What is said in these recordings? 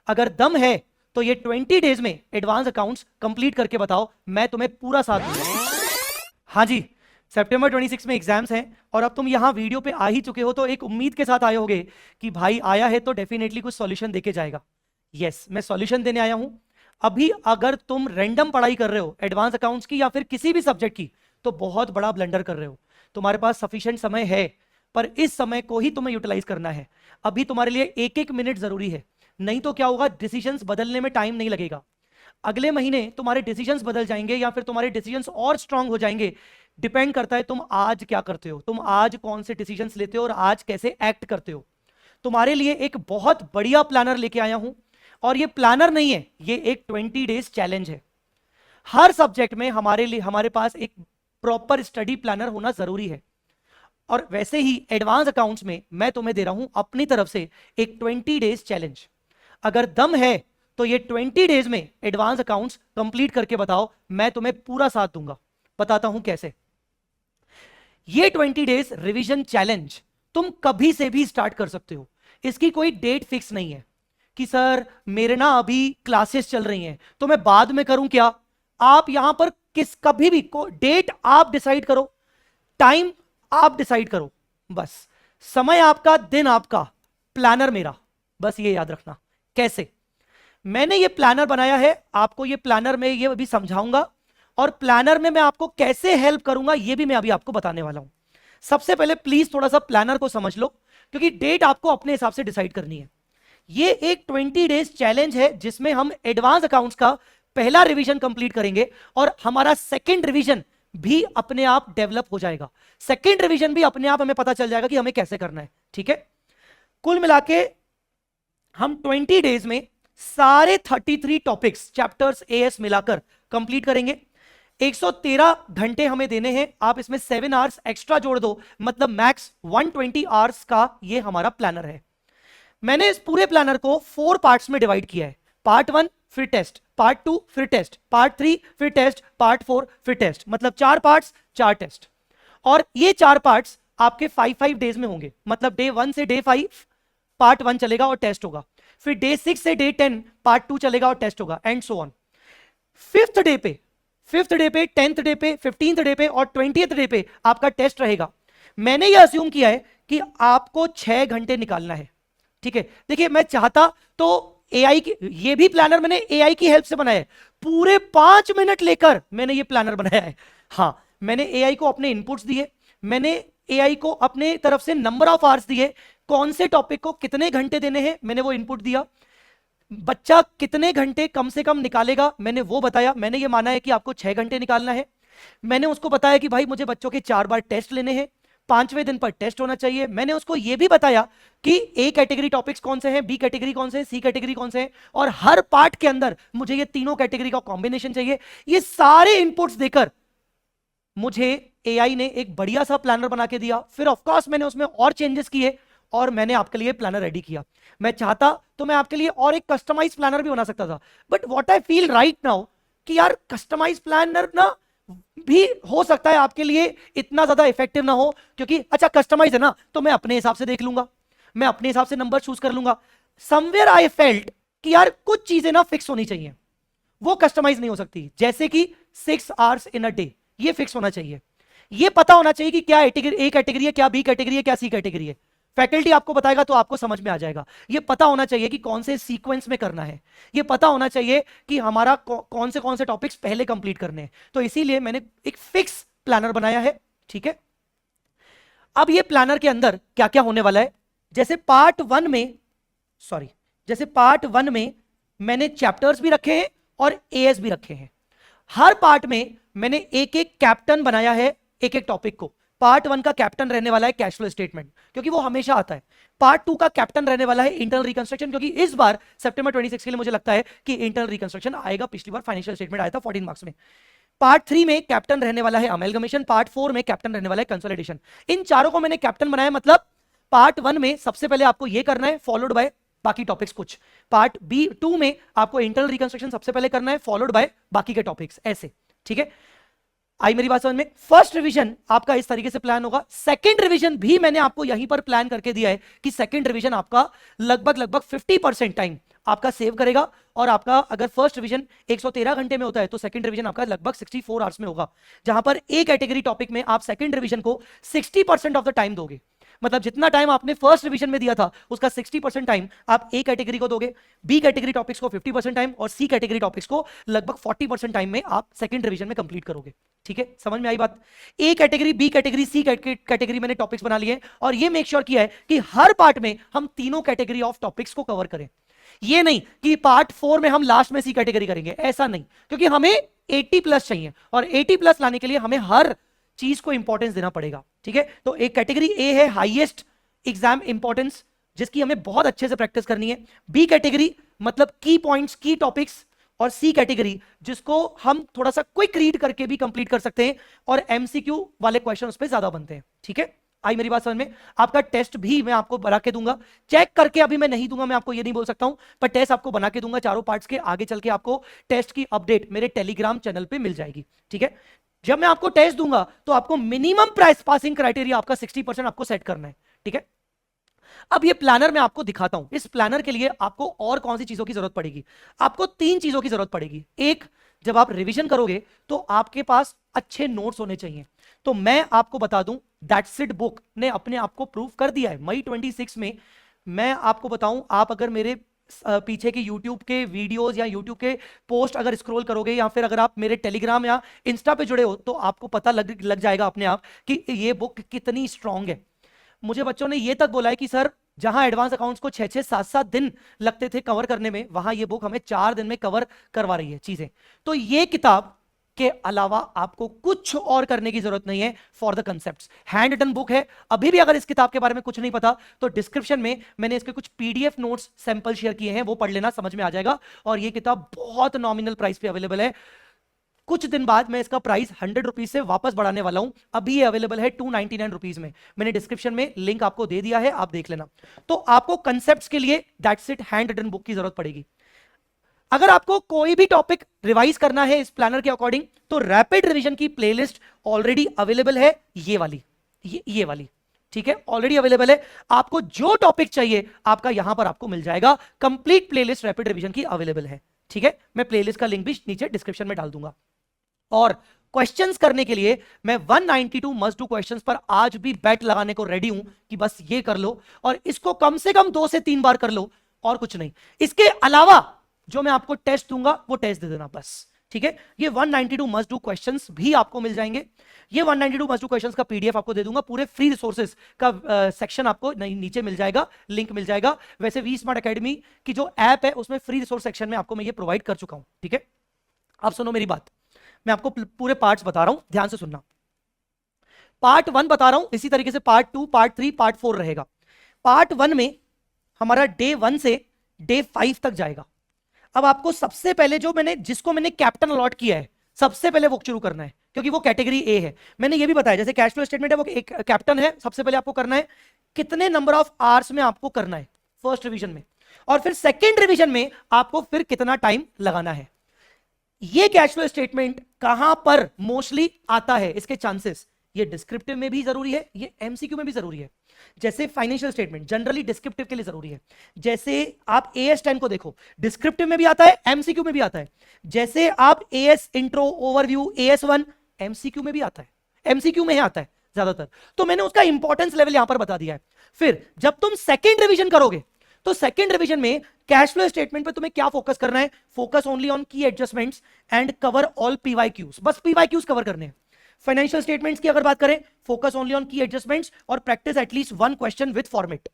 अगर दम है तो ये 20 डेज में एडवांस अकाउंट्स कंप्लीट करके बताओ, मैं तुम्हें पूरा साथ दूंगा। हाँ जी, सितंबर 26 में एग्जाम्स हैं और अब तुम यहाँ वीडियो पे आ ही चुके हो तो एक उम्मीद के साथ आए होगे कि भाई आया है तो डेफिनेटली कुछ सॉल्यूशन देके जाएगा। यस, मैं सॉल्यूशन देने आया हूँ। अभी अगर तुम रैंडम पढ़ाई कर रहे हो एडवांस अकाउंट्स की या फिर किसी भी सब्जेक्ट की तो बहुत बड़ा ब्लंडर कर रहे हो। तुम्हारे पास सफिशिएंट समय है पर इस समय को ही तुम्हें यूटिलाइज करना है। अभी तुम्हारे लिए एक एक मिनट जरूरी है, नहीं तो क्या होगा, डिसीजंस बदलने में टाइम नहीं लगेगा। अगले महीने तुम्हारे डिसीजंस बदल जाएंगे या फिर तुम्हारे डिसीजंस और स्ट्रांग हो जाएंगे। डिपेंड करता है तुम आज क्या करते हो, तुम आज कौन से डिसीजंस लेते हो और आज कैसे एक्ट करते हो। तुम्हारे लिए एक बहुत बढ़िया प्लानर लेके आया हूं और ये प्लानर नहीं है, ये एक 20 डेज चैलेंज है। हर सब्जेक्ट में हमारे लिए हमारे पास एक प्रॉपर स्टडी प्लानर होना जरूरी है और वैसे ही एडवांस अकाउंट्स में मैं तुम्हें दे रहा हूं अपनी तरफ से एक 20 डेज चैलेंज। अगर दम है तो ये 20 डेज में एडवांस अकाउंट्स कंप्लीट करके बताओ, मैं तुम्हें पूरा साथ दूंगा। बताता हूं कैसे। ये 20 डेज रिवीजन चैलेंज तुम कभी से भी स्टार्ट कर सकते हो। इसकी कोई डेट फिक्स नहीं है कि सर मेरे ना अभी क्लासेस चल रही हैं तो मैं बाद में करूं क्या। आप यहां पर कभी भी डेट आप डिसाइड करो, टाइम आप डिसाइड करो, बस समय आपका, दिन आपका, प्लानर मेरा। बस ये याद रखना। कैसे मैंने ये प्लानर बनाया है, आपको ये प्लानर में ये अभी समझाऊंगा और प्लानर में मैं आपको कैसे हेल्प करूंगा ये भी मैं अभी आपको बताने वाला हूं। सबसे पहले प्लीज थोड़ा सा प्लानर को समझ लो क्योंकि डेट आपको अपने हिसाब से डिसाइड करनी है। ये एक 20 डेज चैलेंज है जिसमें हम एडवांस अकाउंट्स का पहला रिवीजन कंप्लीट करेंगे और हमारा सेकंड रिवीजन भी अपने आप डेवलप हो जाएगा। सेकंड रिवीजन भी अपने आप हमें पता चल जाएगा कि हमें कैसे करना है। ठीक है, कुल मिला के हम 20 डेज में सारे 33 टॉपिक्स चैप्टर्स एएस मिलाकर कंप्लीट करेंगे। 113 घंटे हमें देने हैं, आप इसमें 7 आवर्स एक्स्ट्रा जोड़ दो, मतलब मैक्स 120 आवर्स का ये हमारा प्लानर है। मैंने इस पूरे प्लानर को 4 पार्ट्स में डिवाइड किया है। पार्ट 1 फिर टेस्ट, पार्ट 2 फिर टेस्ट, पार्ट 3 फिर टेस्ट, पार्ट 4 फिर टेस्ट, मतलब 4 पार्ट्स 4 टेस्ट। और ये 4 पार्ट्स आपके 5 डेज में होंगे, मतलब डे 1 से डे 5 पार्ट 1 चलेगा और टेस्ट होगा, फिर डे 6 से डे 10 पार्ट 2 चलेगा और टेस्ट होगा, and so on. Fifth day पे, 10th डे पे, 15th डे पे और 20th डे पे आपका टेस्ट रहेगा। मैंने ये अज्यूम किया है कि आपको 6 घंटे निकालना है। ठीक है, देखिए मैं चाहता तो एआई की, ये भी प्लानर मैंने एआई की हेल्प से बनाया है। पूरे 5 मिनट लेकर मैंने ये प्लानर बनाया है। हाँ, मैंने एआई को अपने इनपुट्स दिए, मैंने एआई को अपने तरफ से नंबर ऑफ आवर्स दिए, कौन से टॉपिक को कितने घंटे देने हैं मैंने वो इनपुट दिया, बच्चा कितने घंटे कम से कम निकालेगा मैंने वो बताया। मैंने ये माना है कि आपको 6 घंटे निकालना है। मैंने उसको बताया कि भाई मुझे बच्चों के 4 बार टेस्ट लेने हैं, 5वें दिन पर टेस्ट होना चाहिए। मैंने उसको ये भी बताया कि ए कैटेगरी टॉपिक्स कौन से हैं, बी कैटेगरी कौन से हैं, सी कैटेगरी कौन से हैं, और हर पार्ट के अंदर मुझे ये तीनों कैटेगरी का कॉम्बिनेशन चाहिए। ये सारे इनपुट्स देकर मुझे एआई ने एक बढ़िया सा प्लानर बना के दिया। फिर ऑफकोर्स मैंने उसमें और चेंजेस किए और मैंने आपके लिए प्लानर रेडी किया। मैं चाहता तो मैं आपके लिए और एक कस्टमाइज प्लानर भी बना सकता था, but what I feel right now कि यार कस्टमाइज प्लानर ना भी हो सकता है आपके लिए इतना ज्यादा इफेक्टिव ना हो, क्योंकि अच्छा कस्टमाइज है ना तो मैं अपने हिसाब से देख लूंगा, मैं अपने हिसाब से नंबर चूज कर लूंगा। समवेयर आई फेल्ट कि यार कुछ चीजें ना फिक्स होनी चाहिए, वो कस्टमाइज नहीं हो सकती। जैसे कि 6 आवर्स इन अ डे, ये फिक्स होना चाहिए। ये पता होना चाहिए कि क्या ए कैटेगरी है, क्या बी कैटेगरी है, क्या सी कैटेगरी है। फैकल्टी आपको बताएगा तो आपको समझ में आ जाएगा। ये पता होना चाहिए कि कौन से सीक्वेंस में करना है, ये पता होना चाहिए कि हमारा कौन से टॉपिक्स पहले कंप्लीट करने हैं। तो इसीलिए मैंने एक फिक्स प्लानर बनाया है। ठीक है, अब ये प्लानर के अंदर क्या क्या होने वाला है, जैसे पार्ट 1 में मैंने चैप्टर्स भी रखे हैं और एएस भी रखे हैं। हर पार्ट में मैंने एक एक कैप्टन बनाया है एक एक टॉपिक को। पार्ट 1 का कैप्टन रहने वाला है कैश फ्लो स्टेटमेंट, क्योंकि वो हमेशा आता है। पार्ट 2 का कैप्टन रहने वाला है इंटरनल रिकंस्ट्रक्शन, क्योंकि इस बार सितंबर 26 के लिए मुझे लगता है कि इंटरनल रिकंस्ट्रक्शन आएगा। पिछली बार फाइनेंशियल स्टेटमेंट आया था 14 मार्क्स में। पार्ट 3 में कैप्टन रहने वाला है अमेलगमेशन, पार्ट 4 में कैप्टन रहने वाला है कंसोलिडेशन। इन चारों को मैंने कैप्टन बनाया, मतलब पार्ट 1 में सबसे पहले आपको ये करना है, फॉलोड बाय बाकी टॉपिक्स कुछ। पार्ट B2 में आपको इंटरनल रिकंस्ट्रक्शन सबसे पहले करना है, फॉलोड बाय बाकी के टॉपिक्स, ऐसे। ठीक है, आई मेरी बात समझ में? फर्स्ट रिवीजन आपका इस तरीके से प्लान होगा, सेकंड रिवीजन भी मैंने आपको यहीं पर प्लान करके दिया है कि सेकंड रिवीजन आपका लगभग 50% टाइम आपका सेव करेगा, और आपका अगर फर्स्ट रिवीजन 113 घंटे में होता है तो सेकंड रिवीजन आपका लगभग 64 आवर्स में होगा, जहां पर ए कैटेगरी टॉपिक में आप सेकंड रिवीजन को 60% ऑफ द टाइम दोगे। मतलब जितना टाइम आपने फर्स्ट रिवीजन में दिया था उसका 60% टाइम आप ए कैटेगरी को दोगे, बी कैटेगरी टॉपिक्स को 50% टाइम, और सी कैटेगरी टॉपिक्स को लगभग 40% टाइम में आप सेकंड रिवीजन में कंप्लीट करोगे। ठीक है, समझ में आई बात? A category, B category, C category मैंने टॉपिक्स बना लिए, और ये मेक श्योर किया है कि हर पार्ट में हम तीनों कैटेगरी ऑफ टॉपिक्स को कवर करें। ये नहीं कि पार्ट 4 में हम लास्ट में सी कैटेगरी करेंगे, ऐसा नहीं, क्योंकि हमें 80+ चाहिए, और 80+ लाने के लिए हमें हर चीज को इंपॉर्टेंस देना पड़ेगा। ठीक है, तो एक कैटेगरी ए है हाईएस्ट एग्जाम इंपॉर्टेंस, जिसकी हमें बहुत अच्छे से प्रैक्टिस करनी है। बी कैटेगरी मतलब की पॉइंट्स, की टॉपिक्स, और सी कैटेगरी जिसको हम थोड़ा सा क्विक रीड करके भी कंप्लीट कर सकते हैं, और एमसीक्यू वाले क्वेश्चन उस पर ज्यादा बनते हैं। ठीक है, आई मेरी बात समझ में? आपका टेस्ट भी मैं आपको बना के दूंगा, चेक करके अभी मैं नहीं दूंगा, मैं आपको ये नहीं बोल सकता हूं, पर टेस्ट आपको बना के दूंगा चारों पार्ट्स के। आगे चल के आपको टेस्ट की अपडेट मेरे टेलीग्राम चैनल पे मिल जाएगी। ठीक है, जब मैं आपको टेस्ट दूंगा तो आपको मिनिमम प्राइस पासिंग क्राइटेरिया आपका 60% आपको सेट करना है। ठीक है, अब ये प्लानर मैं आपको दिखाता हूं। इस प्लानर के लिए आपको और कौन सी चीजों की जरूरत पड़ेगी? आपको 3 चीजों की जरूरत पड़ेगी। एक, जब आप रिवीजन करोगे तो आपके पास अच्छे नोट्स होने चाहिए। तो मैं आपको बता दूं, दैट्स इट बुक ने अपने आप को प्रूव कर दिया है। मई 26 में मैं आपको बताऊं, आप अगर मेरे पीछे के YouTube के वीडियोस या YouTube के पोस्ट अगर स्क्रॉल करोगे, या फिर अगर आप मेरे टेलीग्राम या इंस्टा पे जुड़े हो, तो आपको पता लग जाएगा अपने आप कि ये बुक कितनी स्ट्रांग है। मुझे बच्चों ने ये तक बोला है कि सर, जहां एडवांस अकाउंट्स को 6-6, 7-7 दिन लगते थे कवर करने में, वहां ये बुक हमें 4 दिन में कवर करवा रही है चीजें। तो ये किताब के अलावा आपको कुछ और करने की जरूरत नहीं है for the concepts. Hand done book है। अभी भी अगर इस किताब के बारे में कुछ नहीं पता तो डिस्क्रिप्शन में मैंने इसके कुछ पीडीएफ नोट्स सैंपल शेयर किए हैं, वो पढ़ लेना, समझ में आ जाएगा। और ये किताब बहुत नॉमिनल प्राइस पे अवेलेबल है। कुछ दिन बाद मैं इसका प्राइस 100 रुपीज से वापस बढ़ाने वाला हूं। अभी ये अवेलेबल है 299 रुपीज में। मैंने डिस्क्रिप्शन में लिंक आपको दे दिया है, आप देख लेना। तो आपको कंसेप्ट्स के लिए that's it handwritten book की जरूरत पड़ेगी। अगर आपको कोई भी टॉपिक रिवाइज करना है इस प्लानर के अकॉर्डिंग, तो रैपिड रिवीजन की प्लेलिस्ट ऑलरेडी अवेलेबल है, ये वाली, ये वाली। ठीक है, ऑलरेडी अवेलेबल है। आपको जो टॉपिक चाहिए आपका यहां पर आपको मिल जाएगा। कंप्लीट प्लेलिस्ट रैपिड रिवीजन की अवेलेबल है। ठीक है, मैं प्लेलिस्ट का लिंक भी नीचे डिस्क्रिप्शन में डाल दूंगा। और क्वेश्चंस करने के लिए मैं 192 मस्ट डू क्वेश्चंस पर आज भी बैट लगाने को रेडी हूं कि बस ये कर लो, और इसको कम से कम 2 से 3 बार कर लो, और कुछ नहीं। इसके अलावा जो मैं आपको टेस्ट दूंगा वो टेस्ट दे देना बस। ठीक है, ये 192 मस्ट डू क्वेश्चंस भी आपको मिल जाएंगे। ये 192 मस्ट डू क्वेश्चंस का पीडीएफ आपको दे दूंगा। पूरे फ्री रिसोर्सेज का सेक्शन आपको नीचे मिल जाएगा, लिंक मिल जाएगा। वैसे वी स्मार्ट अकेडमी की जो ऐप है उसमें फ्री रिसोर्स सेक्शन में आपको मैं ये प्रोवाइड कर चुका हूं। ठीक है, अब सुनो मेरी बात, मैं आपको पूरे पार्ट्स बता रहा हूं, ध्यान से सुनना। पार्ट 1 बता रहा हूं, इसी तरीके से पार्ट 2, पार्ट 3, पार्ट 4 रहेगा। पार्ट 1 में हमारा डे 1 से डे 5 तक जाएगा। अब आपको सबसे पहले जिसको मैंने कैप्टन अलॉट किया है, सबसे पहले वो शुरू करना है, क्योंकि वो कैटेगरी ए है। मैंने ये भी बताया, जैसे कैश फ्लो स्टेटमेंट है वो एक कैप्टन है, सबसे पहले आपको करना है कितने नंबर ऑफ आवर्स में आपको करना है फर्स्ट रिवीजन में, और फिर सेकेंड रिवीजन में आपको फिर कितना टाइम लगाना है। ये कैश फ्लो स्टेटमेंट कहां पर मोस्टली आता है, इसके चांसेस, ये डिस्क्रिप्टिव में भी जरूरी है, ये एमसीक्यू में भी जरूरी है। जैसे फाइनेंशियल स्टेटमेंट जनरली डिस्क्रिप्टिव के लिए जरूरी है। जैसे आप AS10 को देखो, डिस्क्रिप्टिव में भी आता है, एमसीक्यू में भी आता है। जैसे आप AS intro, overview, AS1 MCQ में भी आता है, एमसीक्यू में ही आता है ज्यादातर। तो मैंने उसका इंपॉर्टेंस लेवल यहां पर बता दिया है। फिर जब तुम सेकेंड रिवीजन करोगे तो सेकेंड रिवीजन में कैश फ्लो स्टेटमेंट पे तुम्हें क्या फोकस करना है? फोकस ओनली ऑन की adjustments and cover all PYQs, बस पीवाईक्यूज कवर करने हैं। फाइनेंशियल स्टेटमेंट्स की अगर बात करें, फोकस ओनली ऑन की एडजस्टमेंट्स और practice at least 1 question with format.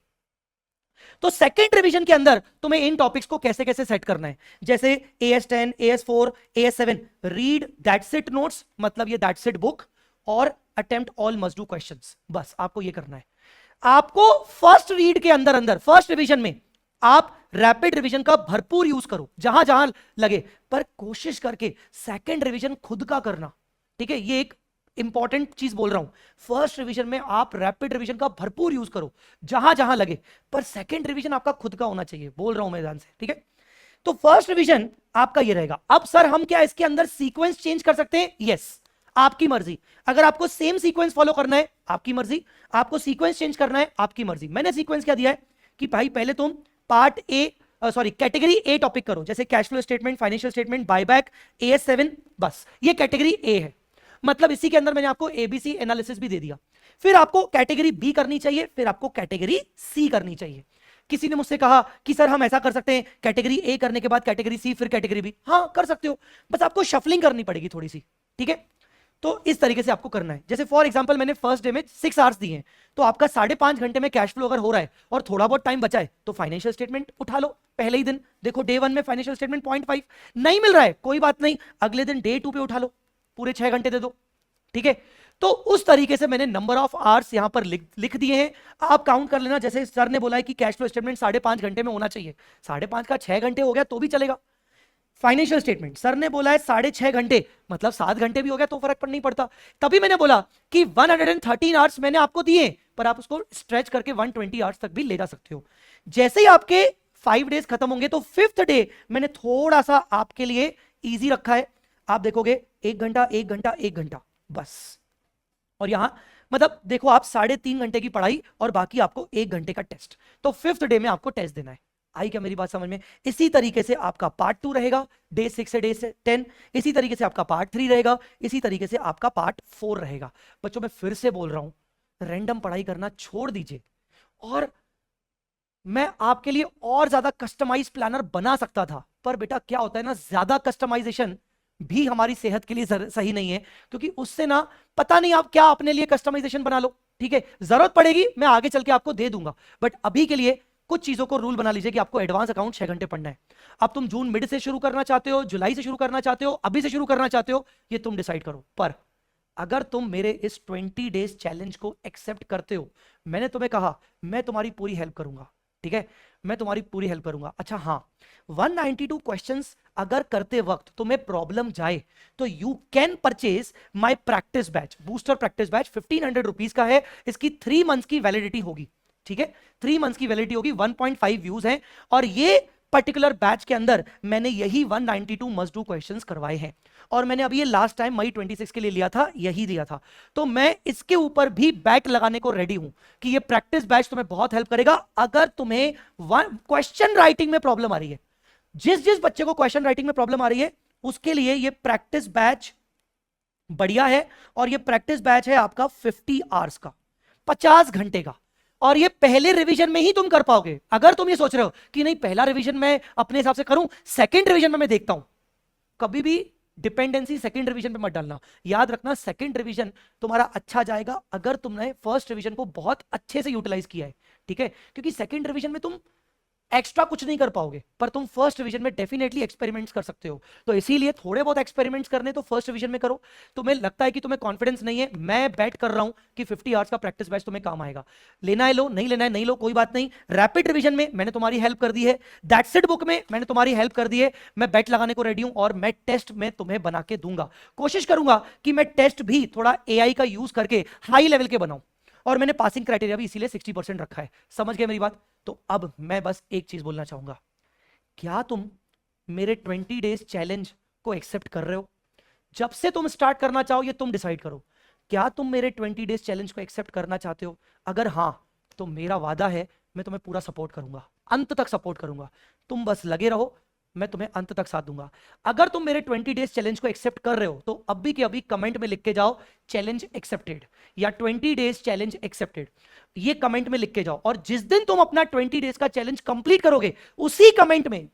तो सेकेंड रिवीजन के अंदर तुम्हें इन टॉपिक्स को कैसे कैसे सेट करना है, जैसे AS10, AS4, AS7, read that's it notes, मतलब ये दैट्स इट बुक, और attempt all must do questions. बस आपको ये करना है। आपको फर्स्ट रीड के अंदर अंदर फर्स्ट रिवीजन में आप रैपिड रिवीजन का भरपूर यूज करो जहां जहां लगे, पर कोशिश करके सेकंड रिवीजन खुद का करना। ठीक है, ये एक इंपॉर्टेंट चीज बोल रहा हूं। फर्स्ट रिवीजन में आप रैपिड रिवीजन का भरपूर यूज करो जहां जहां लगे, पर सेकंड रिवीजन आपका खुद का होना चाहिए, बोल रहा हूं मैं ध्यान से। ठीक है, तो फर्स्ट रिवीजन आपका ये रहेगा। अब सर हम क्या इसके अंदर सीक्वेंस चेंज कर सकते हैं? यस, आपकी मर्जी। अगर आपको सेम सीक्वेंस फॉलो करना है आपकी मर्जी, आपको सीक्वेंस चेंज करना है आपकी मर्जी। मैंने सीक्वेंस क्या दिया है कि भाई पहले तुम part A category A topic करो, जैसे cash flow statement, financial statement, buyback, AS7, बस ये कैटेगरी ए है। मतलब इसी के अंदर मैंने आपको एबीसी एनालिसिस भी दे दिया। फिर आपको कैटेगरी बी करनी चाहिए, फिर आपको कैटेगरी सी करनी चाहिए। किसी ने मुझसे कहा कि सर हम ऐसा कर सकते हैं कैटेगरी ए करने के बाद कैटेगरी सी फिर कैटेगरी बी। हाँ कर सकते हो, बस आपको शफलिंग करनी पड़ेगी थोड़ी सी, ठीक है। तो इस तरीके से आपको करना है। जैसे फॉर एग्जांपल मैंने फर्स्ट डे में 6 आवर्स दिए हैं, तो आपका 5.5 घंटे में कैश फ्लो अगर हो रहा है और थोड़ा बहुत टाइम बचा है तो फाइनेंशियल स्टेटमेंट उठा लो पहले ही दिन। देखो डे 1 में फाइनेंशियल स्टेटमेंट 0.5 नहीं मिल रहा है, कोई बात नहीं, अगले दिन डे 2 पे उठा लो, पूरे 6 घंटे दे दो, ठीक है। तो उस तरीके से मैंने नंबर ऑफ आवर्स यहां पर लिख दिए हैं। आप काउंट कर लेना, जैसे सर ने बोला है कि कैश फ्लो स्टेटमेंट 5.5 घंटे में होना चाहिए, 5.5 का 6 घंटे हो गया तो भी चलेगा। फाइनेंशियल स्टेटमेंट सर ने बोला है 6.5 घंटे, मतलब 7 घंटे भी हो गया तो फर्क नहीं पड़ता। तभी मैंने बोला कि 113 आवर्स मैंने आपको दिए, पर आप उसको स्ट्रेच करके 120 आवर्स तक भी ले जा सकते हो। जैसे ही आपके 5 डेज खत्म होंगे तो 5th डे मैंने थोड़ा सा आपके लिए इजी रखा है। आप देखोगे 1 घंटा 1 घंटा 1 घंटा बस, और यहां मतलब देखो आप 3.5 घंटे की पढ़ाई और बाकी आपको 1 घंटे का टेस्ट। तो 5th डे में आपको टेस्ट देना है। आई क्या मेरी बात समझ में? इसी तरीके से आपका पार्ट 2 रहेगा डे 6 से डे 10, इसी तरीके से आपका पार्ट 3 रहेगा, इसी तरीके से आपका पार्ट 4 रहेगा। बच्चों मैं फिर से बोल रहा हूं, रैंडम पढ़ाई करना छोड़ दीजिए, और मैं आपके लिए और ज्यादा कस्टमाइज प्लानर बना सकता था, पर बेटा क्या होता है ना, ज्यादा कस्टमाइजेशन भी हमारी सेहत के लिए सही नहीं है, क्योंकि उससे ना पता नहीं आप क्या अपने लिए कस्टमाइजेशन बना लो, ठीक है। जरूरत पड़ेगी मैं आगे चल के आपको दे दूंगा, बट अभी के लिए कुछ चीजों को रूल बना लीजिए कि आपको एडवांस अकाउंट 6 घंटे पढ़ना है। अब तुम जून मिड से शुरू करना चाहते हो, जुलाई से शुरू करना चाहते हो, अभी से शुरू करना चाहते हो, ये तुम डिसाइड करो। पर अगर तुम मेरे इस 20 डेज चैलेंज को एक्सेप्ट करते हो, मैंने तुम्हें कहा मैं तुम्हारी पूरी हेल्प करूंगा, ठीक है, मैं तुम्हारी पूरी हेल्प करूंगा। अच्छा हाँ, 192 क्वेश्चंस अगर करते वक्त तुम्हें प्रॉब्लम जाए तो you can purchase my practice batch, booster practice batch 1500 rupees का है। इसकी 3 मंथ्स की वैलिडिटी होगी, ठीक है, 3 मंथ्स की वैलिडिटी होगी, 1.5 व्यूज हैं, और ये पर्टिकुलर बैच के अंदर मैंने यही 192 मस्ट डू क्वेश्चंस करवाए हैं, और मैंने अभी ये लास्ट टाइम मई 26 के लिए लिया था, यही दिया था। तो मैं इसके ऊपर भी बैट लगाने को रेडी हूं कि ये प्रैक्टिस बैच तुम्हें बहुत हेल्प करेगा। अगर तुम्हें क्वेश्चन राइटिंग में प्रॉब्लम आ रही है, जिस जिस बच्चे को क्वेश्चन राइटिंग में प्रॉब्लम आ रही है उसके लिए ये प्रैक्टिस बैच बढ़िया है। और ये प्रैक्टिस बैच है आपका 50 आवर्स का, 50 घंटे का, और ये पहले रिवीजन में ही तुम कर पाओगे। अगर तुम ये सोच रहे हो कि नहीं पहला रिवीजन मैं अपने हिसाब से करूं, सेकंड रिवीजन में मैं देखता हूं, कभी भी डिपेंडेंसी सेकंड रिवीजन पे मत डालना। याद रखना सेकंड रिवीजन तुम्हारा अच्छा जाएगा अगर तुमने फर्स्ट रिवीजन को बहुत अच्छे से यूटिलाइज किया है, ठीक है, क्योंकि सेकंड रिवीजन में तुम एक्स्ट्रा कुछ नहीं कर पाओगे, पर तुम फर्स्ट डिवीजन में डेफिनेटली एक्सपेरिमेंट्स कर सकते हो। तो इसीलिए थोड़े बहुत एक्सपेरिमेंट्स करने तो फर्स्ट डिवीजन में करो। तुम्हें लगता है कि तुम्हें कॉन्फिडेंस नहीं है, मैं बैट कर रहा हूं कि 50 आवर्स का प्रैक्टिस बैच तुम्हें काम आएगा। लेना है लो, नहीं लेना है नहीं लो, कोई बात नहीं। रैपिड रिवीजन में मैंने तुम्हारी हेल्प कर दी है, दैट्स इट बुक में मैंने तुम्हारी हेल्प कर दी है, मैं बैट लगाने को रेडी हूं, और मैं टेस्ट में तुम्हें बना के दूंगा। कोशिश करूंगा कि मैं टेस्ट भी थोड़ा AI का यूज करके हाई लेवल के बनाऊं, और मैंने पासिंग क्राइटेरिया भी इसीलिए 60% रखा है। समझ गए मेरी बात? तो अब मैं बस एक चीज बोलना चाहूंगा, क्या तुम मेरे 20 डेज चैलेंज को एक्सेप्ट कर रहे हो? जब से तुम स्टार्ट करना चाहो ये तुम डिसाइड करो। क्या तुम मेरे 20 डेज चैलेंज को एक्सेप्ट करना चाहते हो? अगर हाँ तो मेरा वादा है मैं तुम्हें पूरा सपोर्ट करूंगा, अंत तक सपोर्ट करूंगा। तुम बस लगे रहो, मैं तुम्हें अंत तक साथ दूंगा। अगर तुम मेरे 20 डेज चैलेंज को एक्सेप्ट कर रहे हो तो अभी के अभी कमेंट में लिख के जाओ चैलेंज एक्सेप्टेड या 20 डेज चैलेंज एक्सेप्टेड, ये कमेंट में लिख के जाओ। और जिस दिन तुम अपना 20 डेज का चैलेंज कंप्लीट करोगे उसी कमेंट में,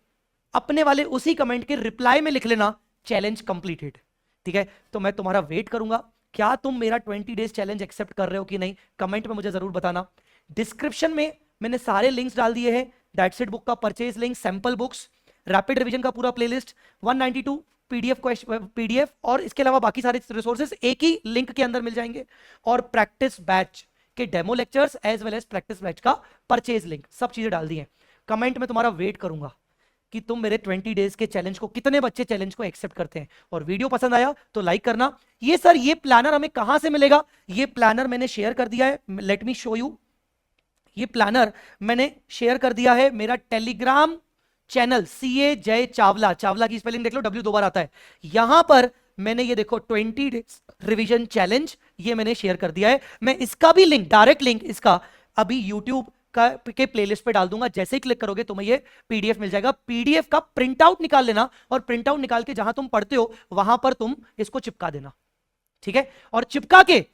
अपने वाले उसी कमेंट के रिप्लाई में लिख लेना चैलेंज कंप्लीटेड, ठीक है। तो मैं तुम्हारा वेट करूंगा। क्या तुम मेरा 20 डेज चैलेंज एक्सेप्ट कर रहे हो कि नहीं, कमेंट में मुझे जरूर बताना। डिस्क्रिप्शन में मैंने सारे लिंक्स डाल दिए हैं, दैट्स इट बुक का purchase link, sample books, rapid revision का पूरा प्लेलिस्ट, 192 पीडीएफ और इसके अलावा बाकी सारे रिसोर्सेज एक ही लिंक के अंदर मिल जाएंगे, और प्रैक्टिस बैच के demo lectures as well as practice batch का परचेज लिंक, सब चीजें डाल दी हैं। कमेंट में तुम्हारा वेट करूंगा कि तुम मेरे 20 डेज के चैलेंज को, कितने बच्चे चैलेंज को एक्सेप्ट करते हैं। और वीडियो पसंद आया तो लाइक करना। ये सर ये प्लानर हमें कहां से मिलेगा? ये प्लानर मैंने शेयर कर दिया है, लेट मी शो यू। ये प्लानर मैंने शेयर कर दिया है मेरा टेलीग्राम चैनल CA जय चावला, चावला की स्पेलिंग देख लो, W 2 बार आता है। यहां पर मैंने ये देखो 20 डेज रिवीजन चैलेंज ये मैंने शेयर कर दिया है। मैं इसका भी लिंक, डायरेक्ट लिंक इसका अभी यूट्यूब के प्लेलिस्ट पे डाल दूंगा। जैसे ही क्लिक करोगे तुम्हें ये पीडीएफ मिल जाएगा। पीडीएफ का प्रिंट आउट निकाल लेना और प्रिंट आउट निकाल के जहां तुम पढ़ते हो वहां पर तुम इसको चिपका देना, ठीक है? और चिपका के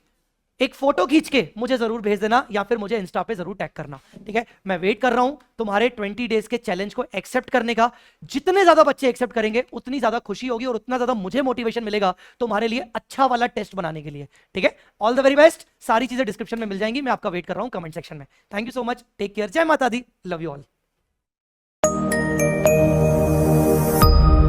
एक फोटो खींच के मुझे जरूर भेज देना या फिर मुझे इंस्टा पे जरूर टैग करना, ठीक है? मैं वेट कर रहा हूं तुम्हारे 20 डेज के चैलेंज को एक्सेप्ट करने का। जितने ज्यादा बच्चे एक्सेप्ट करेंगे उतनी ज्यादा खुशी होगी और उतना ज्यादा मुझे मोटिवेशन मिलेगा तुम्हारे लिए अच्छा वाला टेस्ट बनाने के लिए, ठीक है? All the very best. सारी चीजें डिस्क्रिप्शन में मिल जाएंगी। मैं आपका वेट कर रहा हूं कमेंट सेक्शन में। Thank you so much, take care, जय माता दी, लव यू ऑल।